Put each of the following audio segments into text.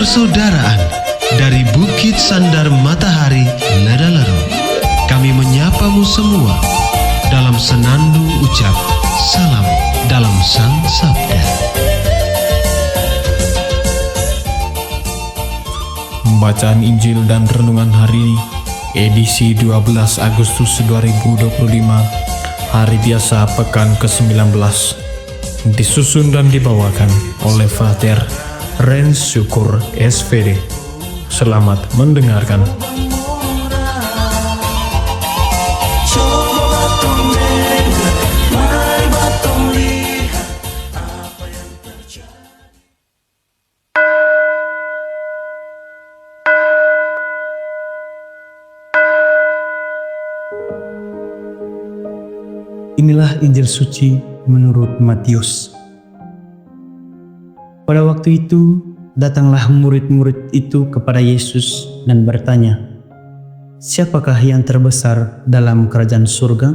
persaudaraan dari Bukit Sandar Matahari Ladalero. Kami menyapamu semua dalam senandung ucap salam dalam Sang Sabda. Bacaan Injil dan Renungan hari ini, edisi 12 Agustus 2025, hari biasa pekan ke-19, disusun dan dibawakan oleh Frater Ren Syukur SVD. Selamat mendengarkan. Inilah Injil suci menurut Matius. Pada waktu itu, datanglah murid-murid itu kepada Yesus dan bertanya, "Siapakah yang terbesar dalam kerajaan surga?"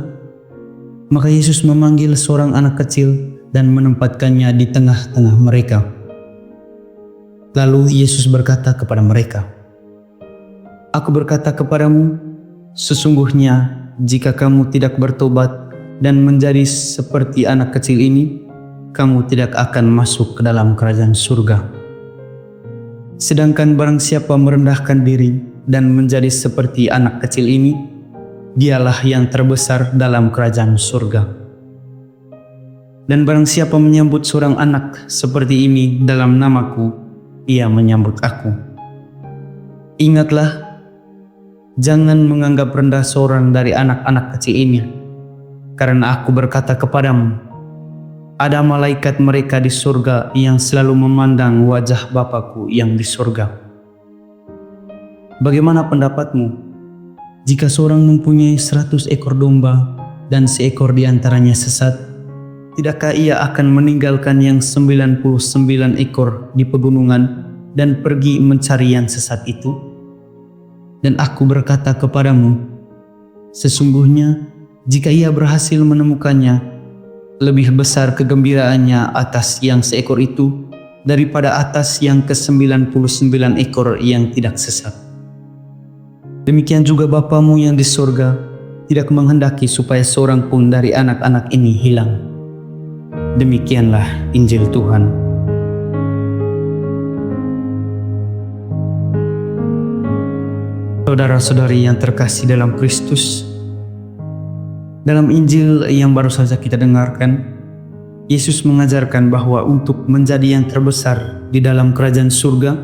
Maka Yesus memanggil seorang anak kecil dan menempatkannya di tengah-tengah mereka. Lalu Yesus berkata kepada mereka, "Aku berkata kepadamu, sesungguhnya jika kamu tidak bertobat dan menjadi seperti anak kecil ini, kamu tidak akan masuk ke dalam kerajaan surga. Sedangkan barang siapa merendahkan diri dan menjadi seperti anak kecil ini, dialah yang terbesar dalam kerajaan surga. Dan barang siapa menyambut seorang anak seperti ini dalam namaku, ia menyambut aku. Ingatlah, jangan menganggap rendah seorang dari anak-anak kecil ini, karena aku berkata kepadamu, ada malaikat mereka di surga yang selalu memandang wajah Bapakku yang di surga. Bagaimana pendapatmu? Jika seorang mempunyai 100 ekor domba dan seekor di antaranya sesat, tidakkah ia akan meninggalkan yang 99 ekor di pegunungan dan pergi mencari yang sesat itu? Dan aku berkata kepadamu, sesungguhnya jika ia berhasil menemukannya, lebih besar kegembiraannya atas yang seekor itu daripada atas yang ke-99 ekor yang tidak sesat. Demikian juga Bapamu yang di surga tidak menghendaki supaya seorang pun dari anak-anak ini hilang." Demikianlah Injil Tuhan. Saudara-saudari yang terkasih dalam Kristus, dalam Injil yang baru saja kita dengarkan, Yesus mengajarkan bahwa untuk menjadi yang terbesar di dalam kerajaan surga,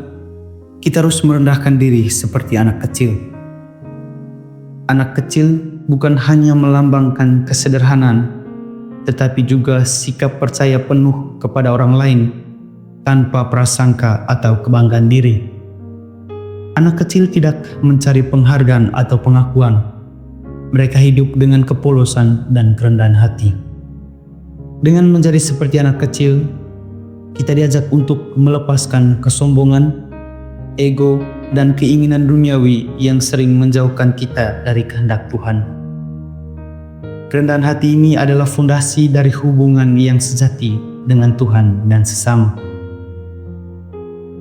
kita harus merendahkan diri seperti anak kecil. Anak kecil bukan hanya melambangkan kesederhanaan, tetapi juga sikap percaya penuh kepada orang lain tanpa prasangka atau kebanggaan diri. Anak kecil tidak mencari penghargaan atau pengakuan. Mereka hidup dengan kepolosan dan kerendahan hati. Dengan menjadi seperti anak kecil, kita diajak untuk melepaskan kesombongan, ego, dan keinginan duniawi yang sering menjauhkan kita dari kehendak Tuhan. Kerendahan hati ini adalah fondasi dari hubungan yang sejati dengan Tuhan dan sesama.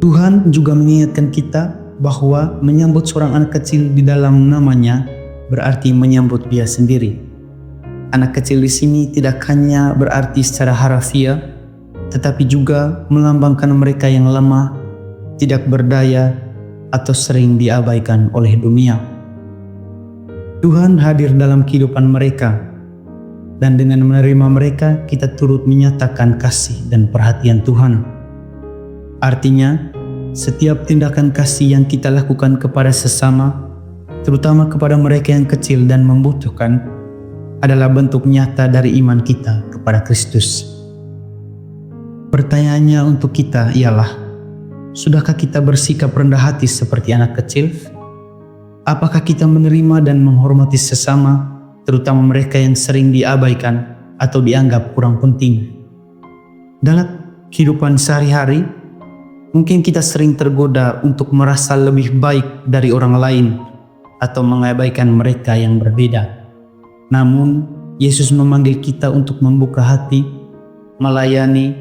Tuhan juga mengingatkan kita bahwa menyambut seorang anak kecil di dalam namanya berarti menyambut dia sendiri. Anak kecil di sini tidak hanya berarti secara harafiah, tetapi juga melambangkan mereka yang lemah, tidak berdaya, atau sering diabaikan oleh dunia. Tuhan hadir dalam kehidupan mereka, dan dengan menerima mereka, kita turut menyatakan kasih dan perhatian Tuhan. Artinya, setiap tindakan kasih yang kita lakukan kepada sesama, terutama kepada mereka yang kecil dan membutuhkan, adalah bentuk nyata dari iman kita kepada Kristus. Pertanyaannya untuk kita ialah, sudahkah kita bersikap rendah hati seperti anak kecil? Apakah kita menerima dan menghormati sesama, terutama mereka yang sering diabaikan atau dianggap kurang penting? Dalam kehidupan sehari-hari, mungkin kita sering tergoda untuk merasa lebih baik dari orang lain atau mengabaikan mereka yang berbeda. Namun, Yesus memanggil kita untuk membuka hati, melayani,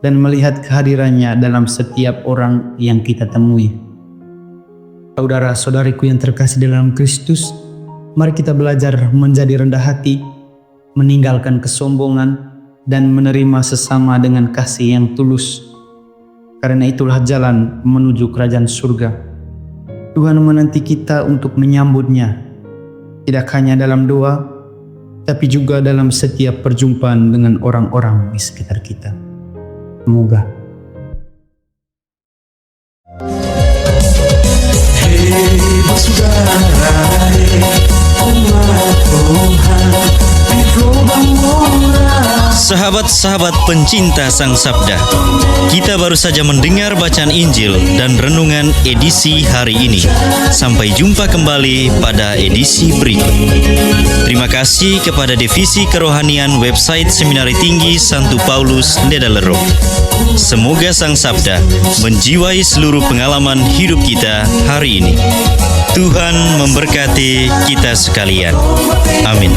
dan melihat kehadirannya dalam setiap orang yang kita temui. Saudara-saudariku yang terkasih dalam Kristus, mari kita belajar menjadi rendah hati, meninggalkan kesombongan, dan menerima sesama dengan kasih yang tulus. Karena itulah jalan menuju kerajaan surga. Tuhan menanti kita untuk menyambutnya, tidak hanya dalam doa, tapi juga dalam setiap perjumpaan dengan orang-orang di sekitar kita. Semoga. Sahabat-sahabat pencinta Sang Sabda, kita baru saja mendengar bacaan Injil dan renungan edisi hari ini. Sampai jumpa kembali pada edisi berikut. Terima kasih kepada Divisi Kerohanian website Seminari Tinggi Santo Paulus Nedalero. Semoga Sang Sabda menjiwai seluruh pengalaman hidup kita hari ini. Tuhan memberkati kita sekalian. Amin.